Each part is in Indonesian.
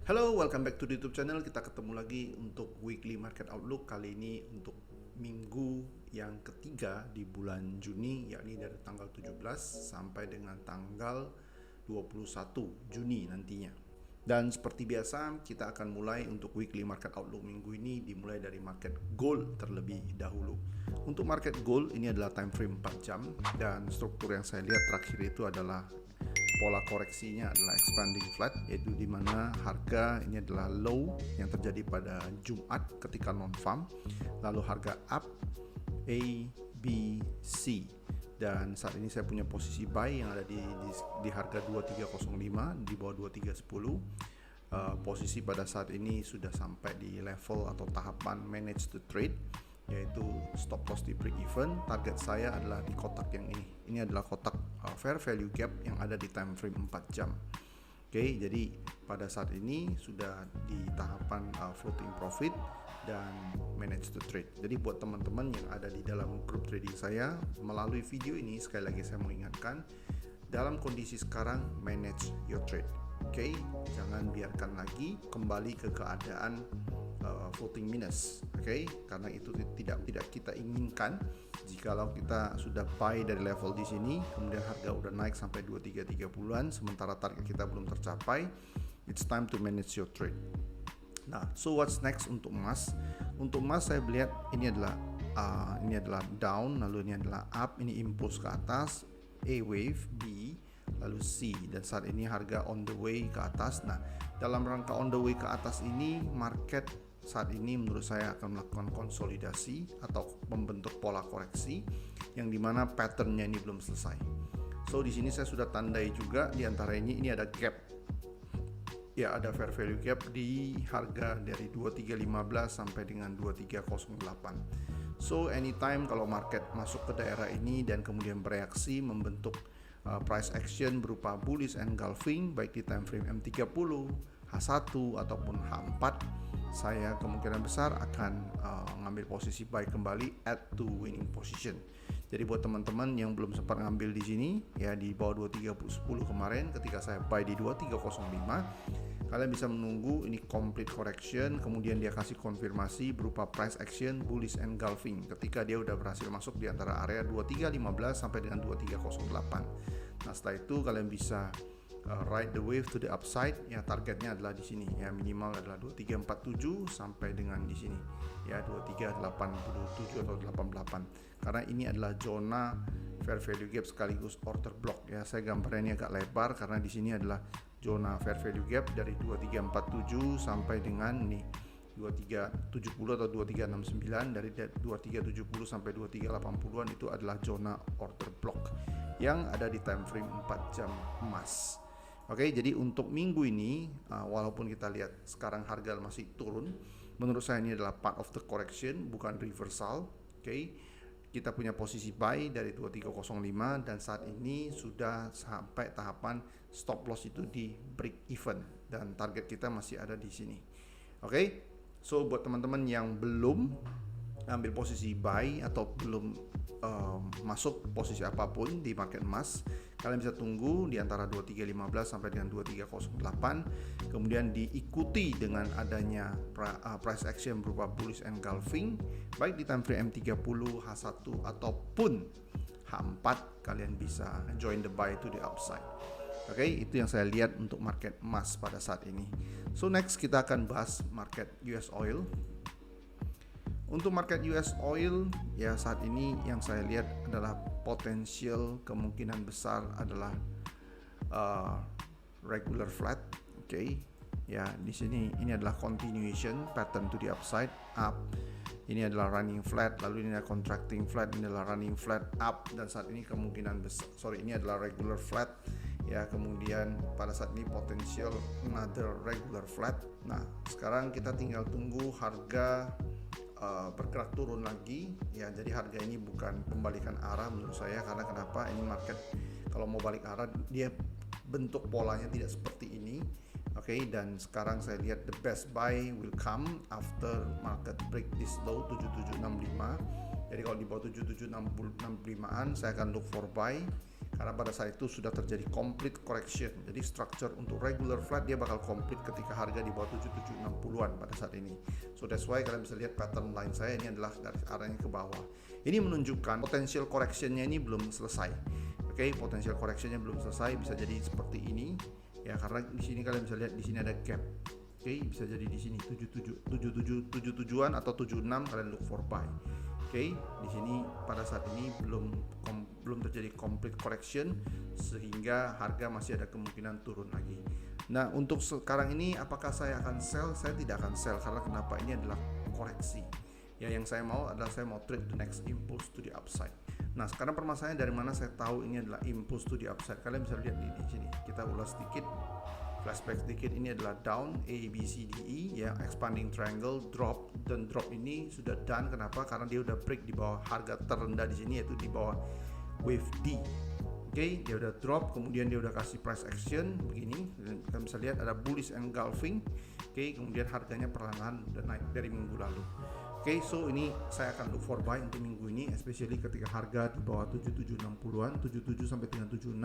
Halo, welcome back to the YouTube channel. Kita ketemu lagi untuk weekly market outlook. Kali ini untuk minggu yang ketiga di bulan Juni, yakni dari tanggal 17 sampai dengan tanggal 21 Juni nantinya. Dan seperti biasa, kita akan mulai untuk weekly market outlook minggu ini dimulai dari market gold terlebih dahulu. Untuk market gold ini adalah time frame 4 jam dan struktur yang saya lihat terakhir itu adalah pola koreksinya adalah expanding flat, yaitu di mana harga ini adalah low yang terjadi pada Jumat ketika non farm, lalu harga up A, B, C, dan saat ini saya punya posisi buy yang ada di harga 2305 di bawah 2310. Posisi pada saat ini sudah sampai di level atau tahapan manage to trade, yaitu stop loss di break even. Target saya adalah di kotak yang ini adalah kotak fair value gap yang ada di time frame 4 jam. Oke, jadi pada saat ini sudah di tahapan floating profit dan manage to trade. Jadi buat teman-teman yang ada di dalam grup trading saya, melalui video ini sekali lagi saya mau ingatkan, dalam kondisi sekarang manage your trade. Oke, jangan biarkan lagi kembali ke keadaan floating minus, karena itu tidak kita inginkan. Jikalau kita sudah buy dari level di sini, kemudian harga udah naik sampai 2330-an, sementara target kita belum tercapai, it's time to manage your trade. Nah, so what's next untuk emas? Untuk emas saya melihat ini adalah down, lalu ini adalah up, ini impulse ke atas, A wave, B, lalu C, dan saat ini harga on the way ke atas. Nah, dalam rangka on the way ke atas ini, market saat ini menurut saya akan melakukan konsolidasi atau membentuk pola koreksi yang dimana patternnya ini belum selesai. So di sini saya sudah tandai juga di antara ini ada gap. Ya, ada fair value gap di harga dari 2315 sampai dengan 2308. So anytime kalau market masuk ke daerah ini dan kemudian bereaksi membentuk price action berupa bullish engulfing baik di time frame M30, H1 ataupun H4, saya kemungkinan besar akan ngambil posisi buy kembali add to winning position. Jadi buat teman-teman yang belum sempat ngambil di sini ya di bawah 2310 kemarin ketika saya buy di 2305, kalian bisa menunggu ini complete correction, kemudian dia kasih konfirmasi berupa price action bullish engulfing ketika dia udah berhasil masuk di antara area 2315 sampai dengan 2308. Nah, setelah itu kalian bisa ride the wave to the upside. Ya, targetnya adalah di sini ya, minimal adalah 2347 sampai dengan di sini ya 2387 atau 88, karena ini adalah zona fair value gap sekaligus order block ya. Saya gambarnya ini agak lebar karena di sini adalah zona fair value gap dari 2347 sampai dengan nih 2370 atau 2369. Dari 2370 sampai 2380-an itu adalah zona order block yang ada di time frame 4 jam emas. Oke, jadi untuk minggu ini walaupun kita lihat sekarang harga masih turun, menurut saya ini adalah part of the correction, bukan reversal. Oke, kita punya posisi buy dari 2305 dan saat ini sudah sampai tahapan stop loss itu di break even dan target kita masih ada di sini. Oke, so buat teman-teman yang belum ambil posisi buy atau belum masuk posisi apapun di market emas, kalian bisa tunggu di antara 2315 sampai dengan 2308, kemudian diikuti dengan adanya price action berupa bullish engulfing baik di time frame M30, H1 ataupun H4. Kalian bisa join the buy to the upside. Oke, itu yang saya lihat untuk market emas pada saat ini. So next kita akan bahas market US oil. Untuk market US oil ya, saat ini yang saya lihat adalah potensial kemungkinan besar adalah regular flat. Oke, ya di sini ini adalah continuation pattern to the upside up. Ini adalah running flat, lalu ini adalah contracting flat, ini adalah running flat up, dan saat ini kemungkinan besar, ini adalah regular flat ya. Kemudian pada saat ini potensial another regular flat. Nah, sekarang kita tinggal tunggu harga bergerak turun lagi ya. Jadi harga ini bukan pembalikan arah menurut saya, karena kenapa? Ini market kalau mau balik arah dia bentuk polanya tidak seperti ini. Oke, dan sekarang saya lihat the best buy will come after market break this low 7765. Jadi kalau di bawah 7765-an saya akan look for buy. karena pada saat itu sudah terjadi complete correction. Jadi structure untuk regular flat dia bakal complete ketika harga di bawah 7760-an pada saat ini. So that's why kalian bisa lihat pattern line saya ini adalah garis arahnya ke bawah. Ini menunjukkan potential correctionnya ini belum selesai. Oke, potential correctionnya belum selesai, bisa jadi seperti ini ya, karena di sini kalian bisa lihat di sini ada gap. Oke, bisa jadi di sini 77-an atau 76 kalian look for buy. Oke, di sini pada saat ini belum terjadi complete correction sehingga harga masih ada kemungkinan turun lagi. Nah, untuk sekarang ini apakah saya akan sell? Saya tidak akan sell karena kenapa? Ini adalah koreksi. Ya, yang saya mau adalah saya mau trade the next impulse to the upside. Nah, sekarang permasalahannya dari mana saya tahu ini adalah impulse to the upside? Kalian bisa lihat di sini. Kita ulas sedikit. Flashback sedikit, ini adalah down A, B, C, D, E ya, expanding triangle, drop, dan drop ini sudah done. Kenapa? Karena dia udah break di bawah harga terendah di sini, yaitu di bawah wave D. Oke, dia udah drop, kemudian dia udah kasih price action begini. Dan kalian bisa lihat ada bullish engulfing. Oke, kemudian harganya perlahan udah naik dari minggu lalu. Oke, so ini saya akan look for buy untuk minggu ini, especially ketika harga di bawah 7760-an, 77 sampai dengan 76.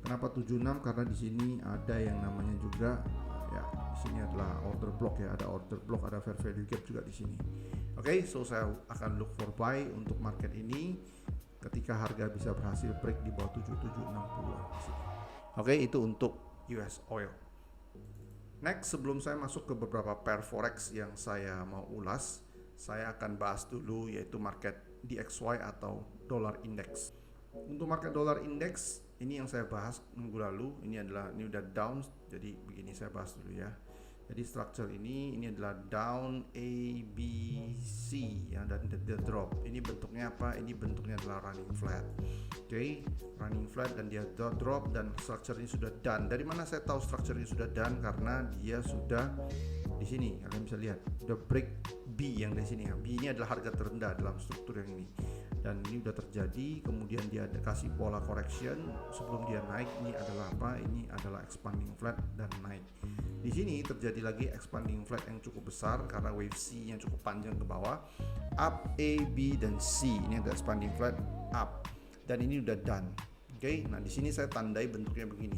Kenapa 76? Karena di sini ada yang namanya juga ya, di sini adalah order block ya, ada order block, ada fair value gap juga di sini. Oke, so saya akan look for buy untuk market ini ketika harga bisa berhasil break di bawah 7760-an di sini. Oke, itu untuk US oil. Next, sebelum saya masuk ke beberapa pair forex yang saya mau ulas, saya akan bahas dulu yaitu market DXY atau dollar index. Untuk market dollar index ini yang saya bahas minggu lalu, ini udah down, jadi begini saya bahas dulu ya. Jadi structure ini adalah down A, B, C ya, dan the drop. Ini bentuknya apa? Ini bentuknya adalah running flat. Oke, running flat dan dia drop dan structure ini sudah done. Dari mana saya tahu structure ini sudah done? Karena dia sudah di sini, kalian bisa lihat, udah break B yang di sini ya. B ini adalah harga terendah dalam struktur yang ini. Dan ini udah terjadi, kemudian dia ada kasih pola correction sebelum dia naik. Ini adalah apa? Ini adalah expanding flat dan naik. Di sini terjadi lagi expanding flat yang cukup besar karena wave C yang cukup panjang ke bawah. Up A, B dan C. Ini ada expanding flat up. Dan ini udah done. Oke, nah di sini saya tandai bentuknya begini.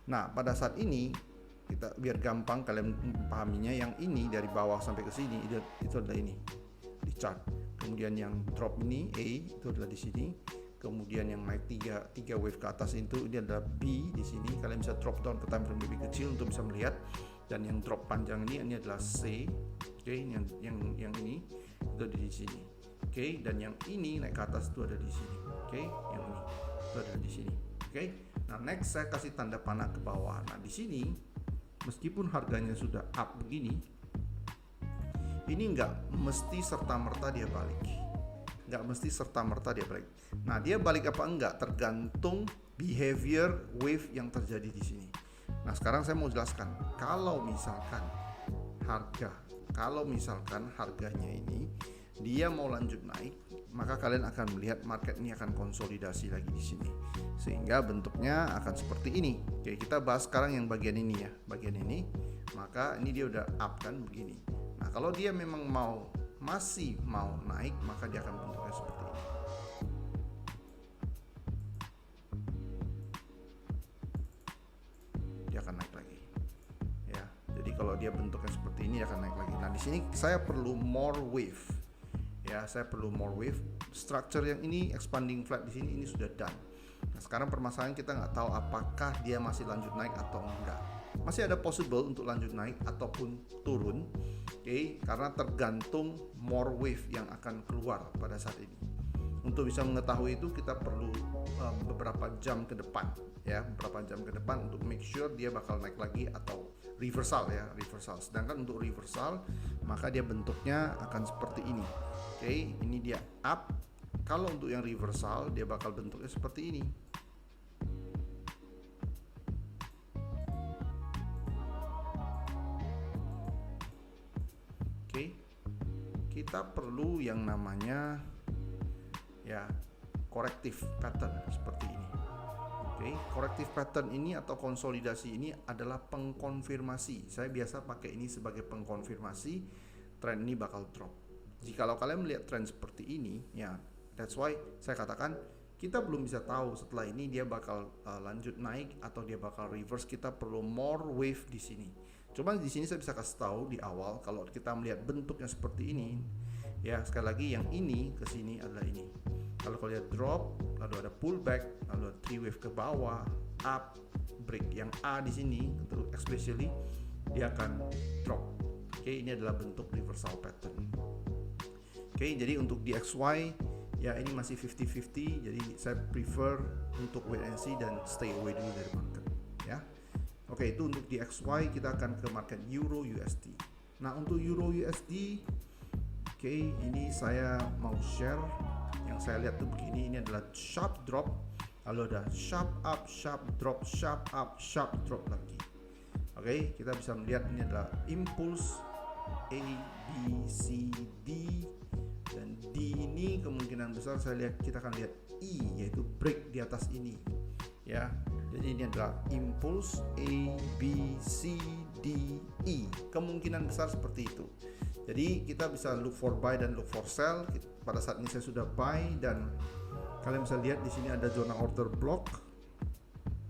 Nah, pada saat ini kita biar gampang kalian pahaminya, yang ini dari bawah sampai ke sini itu adalah ini di chart. Kemudian yang drop ini A itu adalah di sini. Kemudian yang naik tiga wave ke atas itu ini adalah B di sini. Kalian bisa drop down ke time frame lebih kecil untuk bisa melihat. Dan yang drop panjang ini adalah C. Oke, yang ini itu ada di sini. Oke, dan yang ini naik ke atas itu ada di sini. Oke, yang ini itu ada di sini. Oke. Nah, next saya kasih tanda panah ke bawah. Nah, di sini meskipun harganya sudah up begini, ini nggak mesti serta-merta dia balik. Nggak mesti serta-merta dia balik. Nah, dia balik apa enggak tergantung behavior wave yang terjadi di sini. Nah, sekarang saya mau jelaskan. Kalau misalkan harganya ini dia mau lanjut naik, maka kalian akan melihat market ini akan konsolidasi lagi di sini. Sehingga bentuknya akan seperti ini. Oke, kita bahas sekarang yang bagian ini ya. Bagian ini, maka ini dia udah up kan begini. Nah, kalau dia memang masih mau naik, maka dia akan bentuknya seperti ini. Dia akan naik lagi. Ya. Jadi kalau dia bentuknya seperti ini, dia akan naik lagi. Nah, di sini saya perlu more wave. Ya, saya perlu more wave. Structure yang ini expanding flat di sini ini sudah done. Nah, sekarang permasalahan kita nggak tahu apakah dia masih lanjut naik atau enggak. Masih ada possible untuk lanjut naik ataupun turun. Oke, karena tergantung more wave yang akan keluar pada saat ini. Untuk bisa mengetahui itu kita perlu beberapa jam ke depan ya, beberapa jam ke depan untuk make sure dia bakal naik lagi atau reversal ya, reversal. Sedangkan untuk reversal maka dia bentuknya akan seperti ini. Oke, ini dia up. Kalau untuk yang reversal dia bakal bentuknya seperti ini. Oke, kita perlu yang namanya ya corrective pattern seperti ini. Oke, corrective pattern ini atau konsolidasi ini adalah pengkonfirmasi. Saya biasa pakai ini sebagai pengkonfirmasi tren ini bakal drop. Jikalau kalian melihat tren seperti ini, ya that's why saya katakan kita belum bisa tahu setelah ini dia bakal lanjut naik atau dia bakal reverse. Kita perlu more wave di sini. Cuman di sini saya bisa kasih tahu di awal, kalau kita melihat bentuknya seperti ini, ya sekali lagi yang ini ke sini adalah ini. Kalau kalian drop, lalu ada pullback, lalu ada 3 wave ke bawah, up, break. Yang A di sini, especially dia akan drop. Oke, ini adalah bentuk reversal pattern. Oke, jadi untuk DXY ya ini masih 50-50, jadi saya prefer untuk wait and see dan stay away dulu dari market ya. Oke, itu untuk DXY. Kita akan ke market Euro USD. Nah, untuk Euro USD, oke, ini saya mau share. Yang saya lihat tuh begini, ini adalah sharp drop, lalu ada sharp up, sharp drop, sharp up, sharp drop lagi. Oke, kita bisa melihat ini adalah impulse A, B, C, D, dan D ini kemungkinan besar saya lihat kita akan lihat E, yaitu break di atas ini ya. Jadi ini adalah impulse A, B, C, D, E. Kemungkinan besar seperti itu. Jadi kita bisa look for buy dan look for sell. Pada saat ini saya sudah buy dan kalian bisa lihat di sini ada zona order block.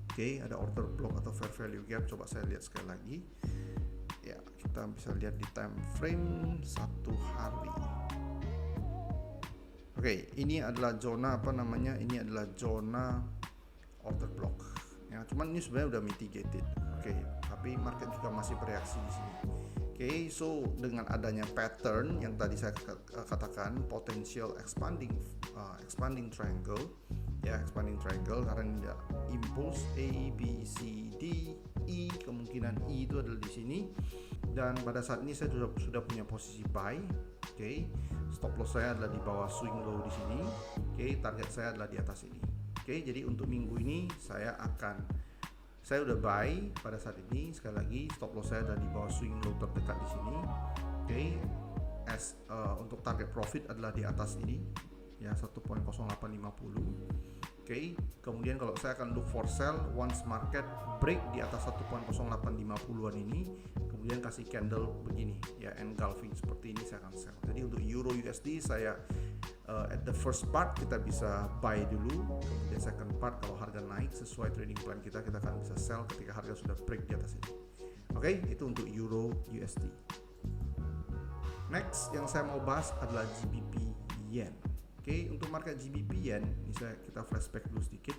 Oke, ada order block atau fair value gap. Coba saya lihat sekali lagi. Ya, kita bisa lihat di time frame 1 hari. Oke, ini adalah zona apa namanya? Ini adalah zona order block. Ya, cuman ini sebenarnya udah mitigated. Oke, tapi market juga masih bereaksi di sini. Oke, so dengan adanya pattern yang tadi saya katakan potential expanding triangle, ya expanding triangle karena ini ada impulse A, B, C, D, E, kemungkinan E itu adalah di sini. Dan pada saat ini saya sudah punya posisi buy. Oke, stop loss saya adalah di bawah swing low di sini. Oke, target saya adalah di atas ini. Oke, jadi untuk minggu ini saya udah buy pada saat ini. Sekali lagi stop loss saya adalah di bawah swing low terdekat di sini. Oke, untuk target profit adalah di atas ini ya 1.0850. Oke, kemudian kalau saya akan look for sell once market break di atas 1.0850-an ini, kemudian kasih candle begini ya, engulfing seperti ini, saya akan sell. Jadi untuk Euro USD saya at the first part kita bisa buy dulu, kemudian second part kalau harga naik sesuai trading plan kita akan bisa sell ketika harga sudah break di atas ini. Oke, itu untuk Euro USD. Next yang saya mau bahas adalah GBP Yen. Oke, untuk market GBP Yen, ini kita flashback dulu sedikit.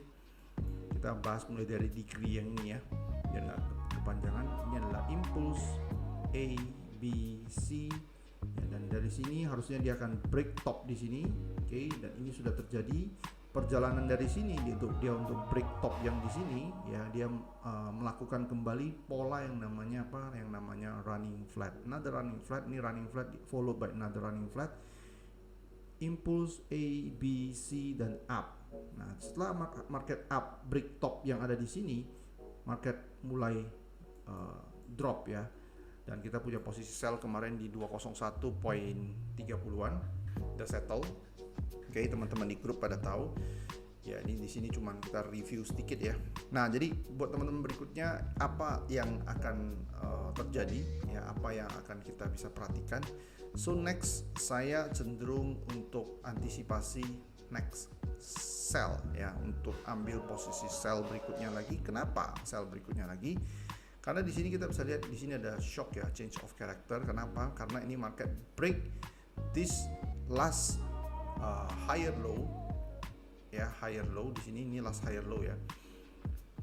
Kita bahas mulai dari degree yang ini ya, biar nggak kepanjangan. Ini adalah impulse A, B, C, ya, dan dari sini harusnya dia akan break top di sini. Oke, dan ini sudah terjadi. Perjalanan dari sini dia untuk break top yang di sini, ya dia melakukan kembali pola yang namanya apa? Yang namanya running flat. Another running flat, ini running flat followed by another running flat. Impulse A, B, C, dan up. Nah, setelah market up break top yang ada di sini, market mulai drop ya. Dan kita punya posisi sell kemarin di 201.30-an, udah settle. Oke, teman-teman di grup pada tahu. Ya, ini di sini cuman kita review sedikit ya. Nah, jadi buat teman-teman berikutnya apa yang akan terjadi ya, apa yang akan kita bisa perhatikan. So next saya cenderung untuk antisipasi next sell ya, untuk ambil posisi sell berikutnya lagi. Kenapa sell berikutnya lagi? Karena di sini kita bisa lihat di sini ada shock ya, change of character. Kenapa? Karena ini market break this last higher low ya, higher low di sini, ini last higher low ya.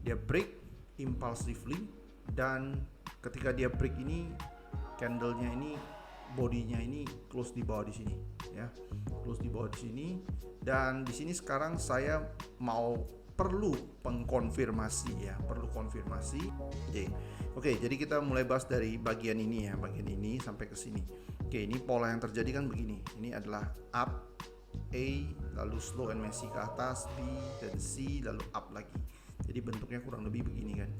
Dia break impulsively, dan ketika dia break ini candlenya ini bodinya ini close di bawah di sini ya, close di bawah di sini. Dan di sini sekarang saya perlu pengkonfirmasi ya, perlu konfirmasi. Oke, jadi kita mulai bahas dari bagian ini ya, bagian ini sampai ke sini. Oke, ini pola yang terjadi kan begini. Ini adalah up A, lalu slow and messy ke atas, B dan C, lalu up lagi. Jadi bentuknya kurang lebih begini kan.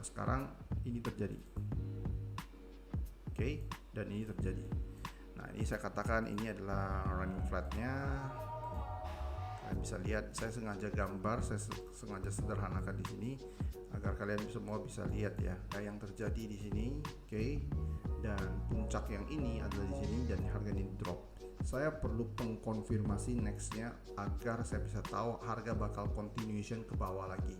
Sekarang ini terjadi. Oke, dan ini terjadi. Nah, ini saya katakan ini adalah running flatnya. Kalian bisa lihat, saya sengaja gambar, saya sengaja sederhanakan di sini agar kalian semua bisa lihat ya, yang terjadi di sini. Oke. Dan puncak yang ini adalah di sini dan harga ini drop. Saya perlu pengkonfirmasi nextnya agar saya bisa tahu harga bakal continuation ke bawah lagi.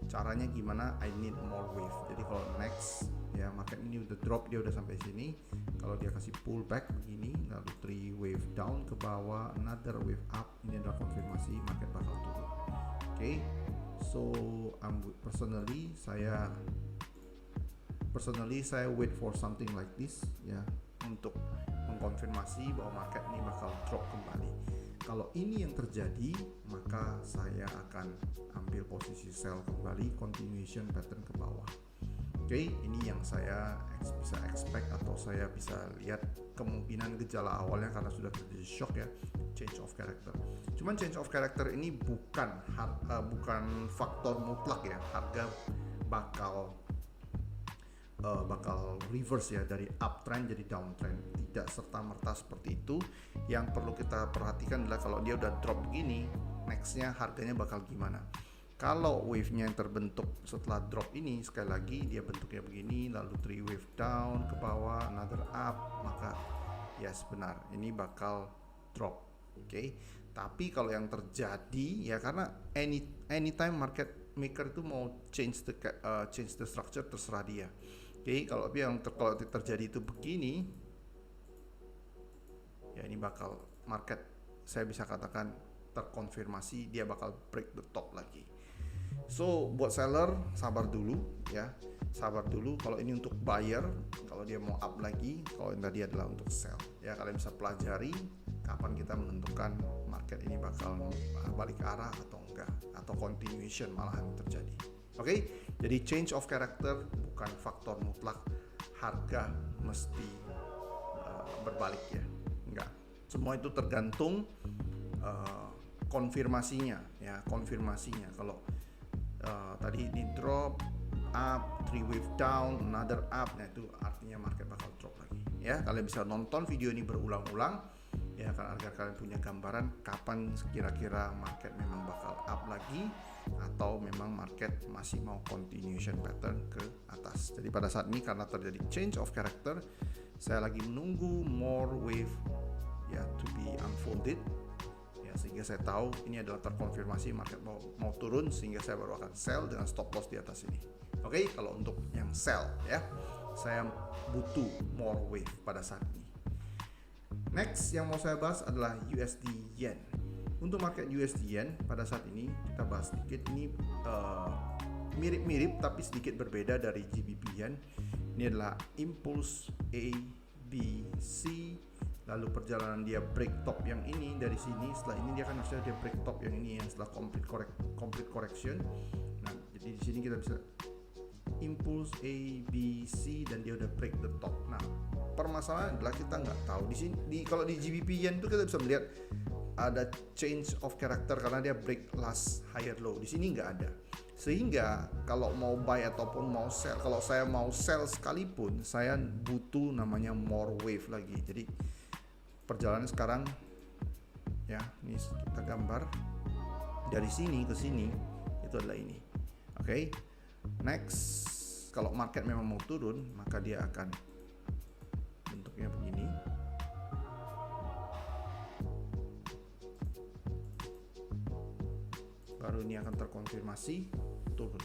Caranya gimana? I need more wave. Jadi kalau next ya, market ini udah drop, dia udah sampai sini. Kalau dia kasih pullback begini, lalu 3 wave down ke bawah, another wave up, ini adalah konfirmasi market bakal turun. Oke. So personally saya wait for something like this ya, untuk mengkonfirmasi bahwa market ini bakal drop kembali. Kalau ini yang terjadi, maka saya akan ambil posisi sell kembali, continuation pattern ke bawah. Oke, ini yang saya bisa expect atau saya bisa lihat kemungkinan gejala awalnya karena sudah terjadi shock ya, change of character. Cuman change of character ini bukan faktor mutlak ya, harga bakal reverse ya, dari uptrend jadi downtrend, tidak serta-merta seperti itu. Yang perlu kita perhatikan adalah kalau dia udah drop begini, nextnya harganya bakal gimana. Kalau wave-nya yang terbentuk setelah drop ini, sekali lagi dia bentuknya begini, lalu 3 wave down ke bawah, another up, maka yes benar, ini bakal drop. Oke. Tapi kalau yang terjadi ya, karena anytime market maker itu mau change the structure, terserah dia. Oke, kalau terjadi itu begini, ya ini bakal market, saya bisa katakan terkonfirmasi dia bakal break the top lagi. So buat seller sabar dulu ya, sabar dulu. Kalau ini untuk buyer, kalau dia mau up lagi, kalau yang tadi adalah untuk sell ya. Kalian bisa pelajari kapan kita menentukan market ini bakal balik arah atau enggak, atau continuation malahan terjadi. Oke, jadi change of character bukan faktor mutlak harga mesti berbalik ya, enggak. Semua itu tergantung konfirmasinya ya, konfirmasinya. Kalau tadi ini drop, up, 3 wave down, another up, nah itu artinya market bakal drop lagi ya. Kalian bisa nonton video ini berulang-ulang ya, agar kalian punya gambaran kapan kira-kira market memang bakal up lagi atau memang market masih mau continuation pattern ke atas. Jadi pada saat ini karena terjadi change of character, saya lagi menunggu more wave ya to be unfolded ya, sehingga saya tahu ini adalah terkonfirmasi market mau turun, sehingga saya baru akan sell dengan stop loss di atas ini. Oke, kalau untuk yang sell ya, saya butuh more wave pada saat ini. Next yang mau saya bahas adalah USD Yen. Untuk market USD Yen pada saat ini kita bahas sedikit. Ini mirip-mirip tapi sedikit berbeda dari GBP Yen. Ini adalah impulse A, B, C. Lalu perjalanan dia break top yang ini dari sini. Setelah ini dia akan harusnya dia break top yang ini yang setelah complete correction. Nah, jadi di sini kita bisa impulse A, B, C dan dia udah break the top. Nah, permasalahan adalah kita nggak tahu di sini. Kalau di GBP Yen itu kita bisa melihat ada change of character karena dia break last higher low. Di sini nggak ada. Sehingga kalau mau buy ataupun mau sell, kalau saya mau sell sekalipun, saya butuh namanya more wave lagi. Jadi perjalanan sekarang ya, ini kita gambar dari sini ke sini itu adalah ini. Oke. Next, kalau market memang mau turun, maka dia akan bentuknya begini. Baru ini akan terkonfirmasi turun.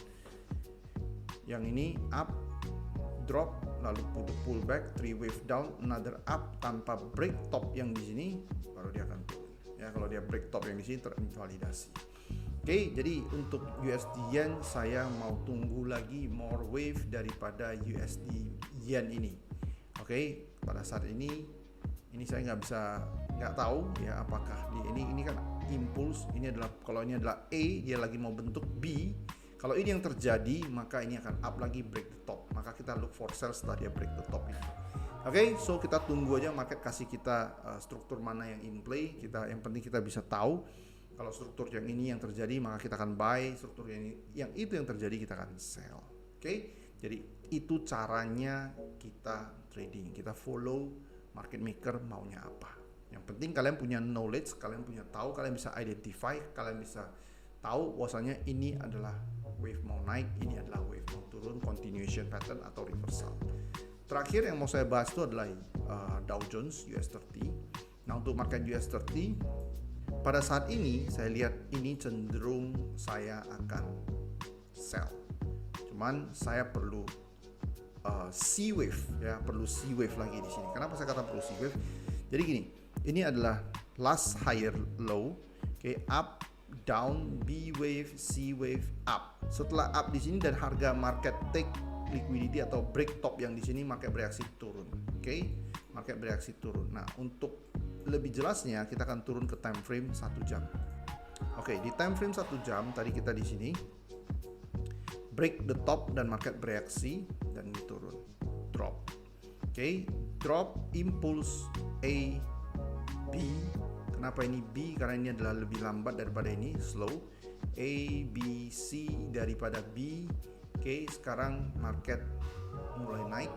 Yang ini up, drop, lalu pullback, 3 wave down, another up tanpa break top yang di sini, baru dia akan turun. Ya, kalau dia break top yang di sini terinvalidasi. Oke, jadi untuk USD Yen saya mau tunggu lagi more wave daripada USD Yen ini. Oke, pada saat ini saya nggak tahu ya apakah ini kan impulse, ini adalah, kalau ini adalah A, dia lagi mau bentuk B. Kalau ini yang terjadi, maka ini akan up lagi, break the top. Maka kita look for sell setelah dia break the top ini. Oke, so kita tunggu aja market kasih kita struktur mana yang in play. Yang penting kita bisa tahu. Kalau struktur yang ini yang terjadi, maka kita akan buy. Struktur yang itu yang terjadi, kita akan sell. Oke, jadi itu caranya kita trading. Kita follow market maker maunya apa. Yang penting kalian punya knowledge, kalian punya tahu, kalian bisa identify, kalian bisa tahu bahwasanya ini adalah wave mau naik, ini adalah wave mau turun, continuation pattern atau reversal. Terakhir yang mau saya bahas itu adalah Dow Jones US 30. Nah, untuk market US 30 pada saat ini saya lihat ini cenderung saya akan sell. Cuman saya perlu C wave ya, perlu C wave lagi di sini. Kenapa saya kata perlu C wave? Jadi gini, ini adalah last higher low, up, down, B wave, C wave, up. Setelah up di sini dan harga market take liquidity atau break top yang di sini, market bereaksi turun. Market bereaksi turun. Nah, untuk lebih jelasnya kita akan turun ke time frame 1 jam. Di time frame 1 jam tadi kita di sini break the top dan market bereaksi dan ini turun, drop. Drop impulse A, B. Kenapa ini B? Karena ini adalah lebih lambat daripada ini, slow. A, B, C daripada B. Sekarang market mulai naik.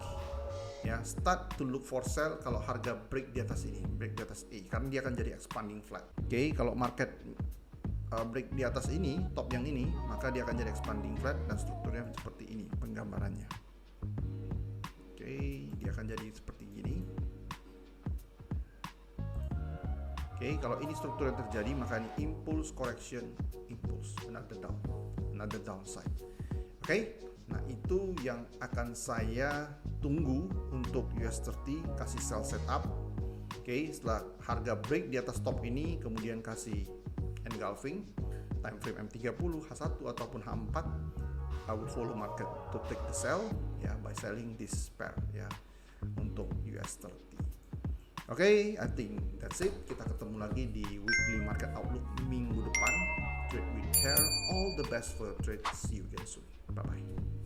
Ya, start to look for sell kalau harga break di atas ini, break di atas A, karena dia akan jadi expanding flat. Kalau market break di atas ini, top yang ini, maka dia akan jadi expanding flat dan strukturnya seperti ini penggambarannya. Dia akan jadi seperti ini. Kalau ini struktur yang terjadi, maka ini impulse correction, impulse, another downside. Nah, itu yang akan saya tunggu untuk US 30 kasih sell setup. Setelah harga break di atas top ini, kemudian kasih engulfing time frame M30, H1 ataupun H4, I will follow market to take the sell ya, by selling this pair ya untuk US 30. I think that's it. Kita ketemu lagi di weekly market outlook minggu depan. Trade with care. All the best for your trade. See you again soon. Bye bye.